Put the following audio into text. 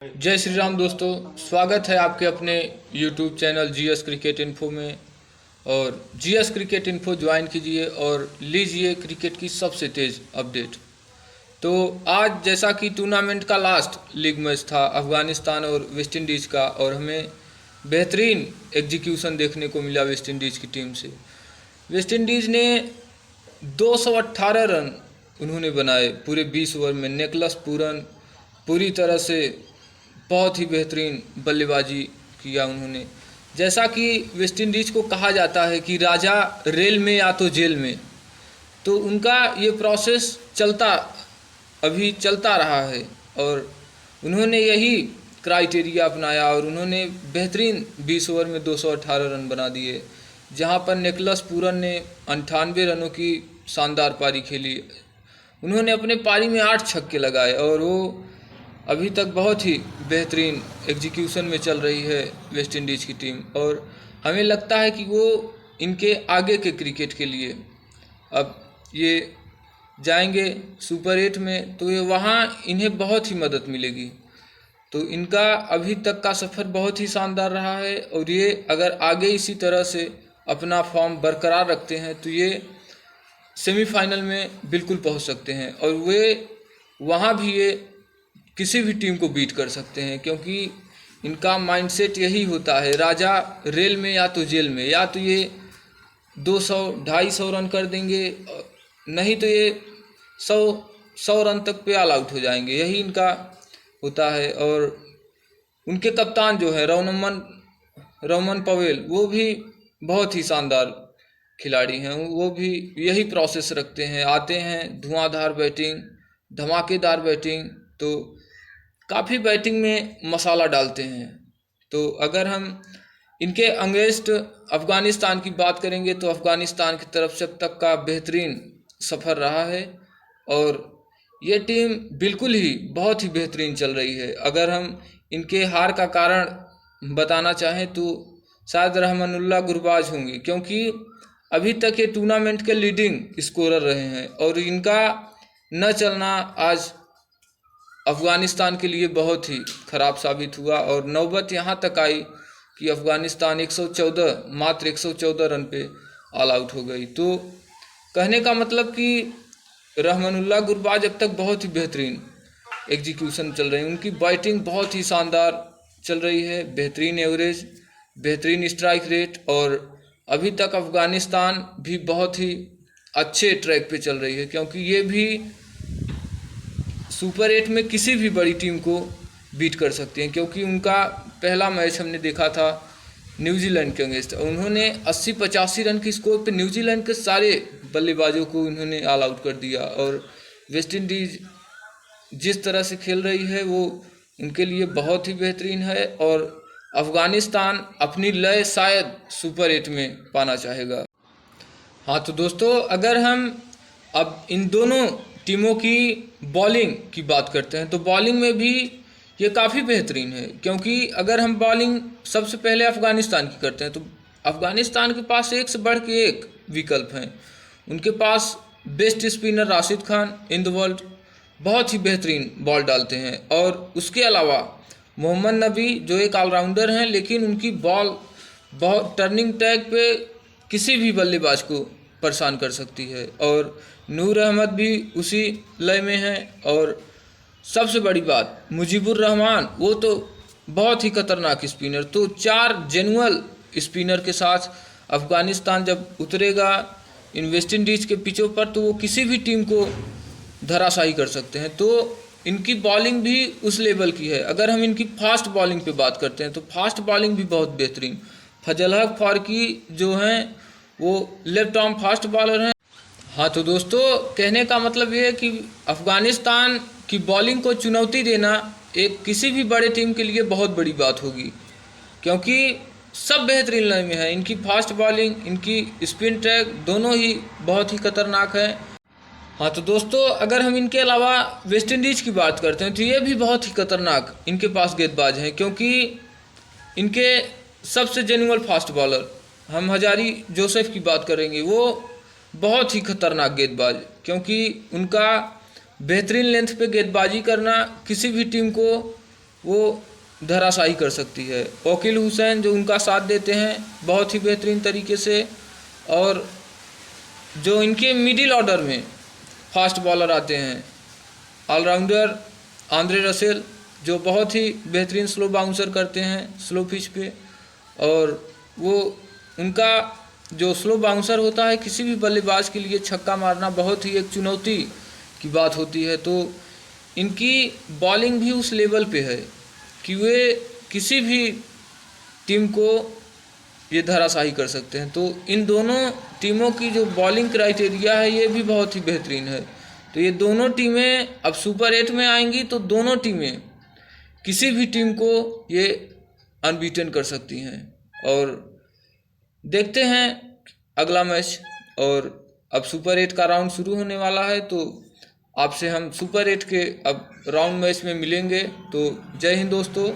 जय श्री राम दोस्तों, स्वागत है आपके अपने YouTube channel GS cricket info में। और जीएस क्रिकेट इन्फो ज्वाइन कीजिए और लीजिए क्रिकेट की सबसे तेज़ अपडेट। तो आज जैसा कि टूर्नामेंट का लास्ट लीग मैच था अफ़गानिस्तान और वेस्ट इंडीज़ का, और हमें बेहतरीन एग्जीक्यूशन देखने को मिला वेस्ट इंडीज़ की टीम से। वेस्ट इंडीज़ ने 218 रन उन्होंने बनाए पूरे 20 ओवर में। निकोलस पूरन पूरी तरह से बहुत ही बेहतरीन बल्लेबाजी किया उन्होंने। जैसा कि वेस्ट इंडीज़ को कहा जाता है कि राजा रेल में या तो जेल में, तो उनका ये प्रोसेस अभी चलता रहा है और उन्होंने यही क्राइटेरिया अपनाया और उन्होंने बेहतरीन 20 ओवर में 218 रन बना दिए, जहां पर निकोलस पूरन ने 98 रनों की शानदार पारी खेली। उन्होंने अपने पारी में 8 छक्के लगाए और वो अभी तक बहुत ही बेहतरीन एग्जीक्यूशन में चल रही है वेस्ट इंडीज़ की टीम। और हमें लगता है कि वो इनके आगे के क्रिकेट के लिए अब ये जाएंगे सुपर 8 में, तो ये वहाँ इन्हें बहुत ही मदद मिलेगी। तो इनका अभी तक का सफ़र बहुत ही शानदार रहा है और ये अगर आगे इसी तरह से अपना फॉर्म बरकरार रखते हैं तो ये सेमीफाइनल में बिल्कुल पहुंच सकते हैं और वे वहां भी ये किसी भी टीम को बीट कर सकते हैं, क्योंकि इनका माइंडसेट यही होता है, राजा रेल में या तो जेल में। या तो ये 200-250 रन कर देंगे, नहीं तो ये 100 रन तक पे ऑल आउट हो जाएंगे, यही इनका होता है। और उनके कप्तान जो है रोमन पवेल, वो भी बहुत ही शानदार खिलाड़ी हैं। वो भी यही प्रोसेस रखते हैं, आते हैं धुआंधार बैटिंग, धमाकेदार बैटिंग, तो काफ़ी बैटिंग में मसाला डालते हैं। तो अगर हम इनके अगेंस्ट अफ़गानिस्तान की बात करेंगे तो अफ़गानिस्तान की तरफ से अब तक का बेहतरीन सफ़र रहा है और ये टीम बिल्कुल ही बहुत ही बेहतरीन चल रही है। अगर हम इनके हार का कारण बताना चाहें तो शायद रहमानुल्लाह गुरबाज होंगे, क्योंकि अभी तक ये टूर्नामेंट के लीडिंग स्कोरर रहे हैं और इनका न चलना आज अफ़गानिस्तान के लिए बहुत ही ख़राब साबित हुआ। और नौबत यहाँ तक आई कि अफ़गानिस्तान 114 रन पे ऑल आउट हो गई। तो कहने का मतलब कि रहमानुल्लाह गुरबाज अब तक बहुत ही बेहतरीन एग्जीक्यूशन चल रही है, उनकी बैटिंग बहुत ही शानदार चल रही है, बेहतरीन एवरेज, बेहतरीन स्ट्राइक रेट, और अभी तक अफ़गानिस्तान भी बहुत ही अच्छे ट्रैक पे चल रही है, क्योंकि ये भी सुपर 8 में किसी भी बड़ी टीम को बीट कर सकते हैं। क्योंकि उनका पहला मैच हमने देखा था न्यूजीलैंड के अगेंस्ट, उन्होंने 80-85 रन के स्कोर पे न्यूजीलैंड के सारे बल्लेबाजों को उन्होंने ऑल आउट कर दिया। और वेस्ट इंडीज़ जिस तरह से खेल रही है वो उनके लिए बहुत ही बेहतरीन है और अफ़गानिस्तान अपनी लय शायद सुपर 8 में पाना चाहेगा। हाँ तो दोस्तों, अगर हम अब इन दोनों टीमों की बॉलिंग की बात करते हैं तो बॉलिंग में भी ये काफ़ी बेहतरीन है, क्योंकि अगर हम बॉलिंग सबसे पहले अफ़गानिस्तान की करते हैं तो अफ़गानिस्तान के पास एक से बढ़ के एक विकल्प हैं। उनके पास best spinner Rashid Khan in the world बहुत ही बेहतरीन बॉल डालते हैं, और उसके अलावा मोहम्मद नबी जो एक ऑलराउंडर हैं, लेकिन उनकी बॉल बहुत टर्निंग टैग पे किसी भी बल्लेबाज को परेशान कर सकती है। और नूर अहमद भी उसी लय में हैं। और सबसे बड़ी बात मुजीबुर रहमान, वो तो बहुत ही खतरनाक स्पिनर। तो 4 जेनुअल स्पिनर के साथ अफ़गानिस्तान जब उतरेगा इन वेस्ट इंडीज़ के पिचों पर तो वो किसी भी टीम को धराशायी कर सकते हैं। तो इनकी बॉलिंग भी उस लेवल की है। अगर हम इनकी फास्ट बॉलिंग पे बात करते हैं तो फास्ट बॉलिंग भी बहुत बेहतरीन। फजल हक फारूकी जो हैं वो लेफ्ट आर्म फास्ट बॉलर हैं। हाँ तो दोस्तों, कहने का मतलब ये है कि अफ़गानिस्तान की बॉलिंग को चुनौती देना एक किसी भी बड़े टीम के लिए बहुत बड़ी बात होगी, क्योंकि सब बेहतरीन लय में है। इनकी फास्ट बॉलिंग, इनकी स्पिन ट्रैक दोनों ही बहुत ही खतरनाक है। हाँ तो दोस्तों, अगर हम इनके अलावा वेस्ट इंडीज़ की बात करते हैं तो ये भी बहुत ही खतरनाक इनके पास गेंदबाज हैं, क्योंकि इनके सबसे जेन्युइन फास्ट बॉलर हम हजारी जोसेफ की बात करेंगे, वो बहुत ही खतरनाक गेंदबाज, क्योंकि उनका बेहतरीन लेंथ पे गेंदबाजी करना किसी भी टीम को वो धराशायी कर सकती है। वकील हुसैन जो उनका साथ देते हैं बहुत ही बेहतरीन तरीके से, और जो इनके मिडिल ऑर्डर में फास्ट बॉलर आते हैं, ऑलराउंडर आंद्रे रसेल जो बहुत ही बेहतरीन स्लो बाउंसर करते हैं स्लो पिच पे, और वो उनका जो स्लो बाउंसर होता है किसी भी बल्लेबाज के लिए छक्का मारना बहुत ही एक चुनौती की बात होती है। तो इनकी बॉलिंग भी उस लेवल पे है कि वे किसी भी टीम को ये धराशायी कर सकते हैं। तो इन दोनों टीमों की जो बॉलिंग क्राइटेरिया है ये भी बहुत ही बेहतरीन है। तो ये दोनों टीमें अब सुपर 8 में आएंगी तो दोनों टीमें किसी भी टीम को ये अनबीटन कर सकती हैं। और देखते हैं अगला मैच, और अब सुपर 8 का राउंड शुरू होने वाला है, तो आपसे हम सुपर 8 के अब राउंड मैच में मिलेंगे। तो जय हिंद दोस्तों।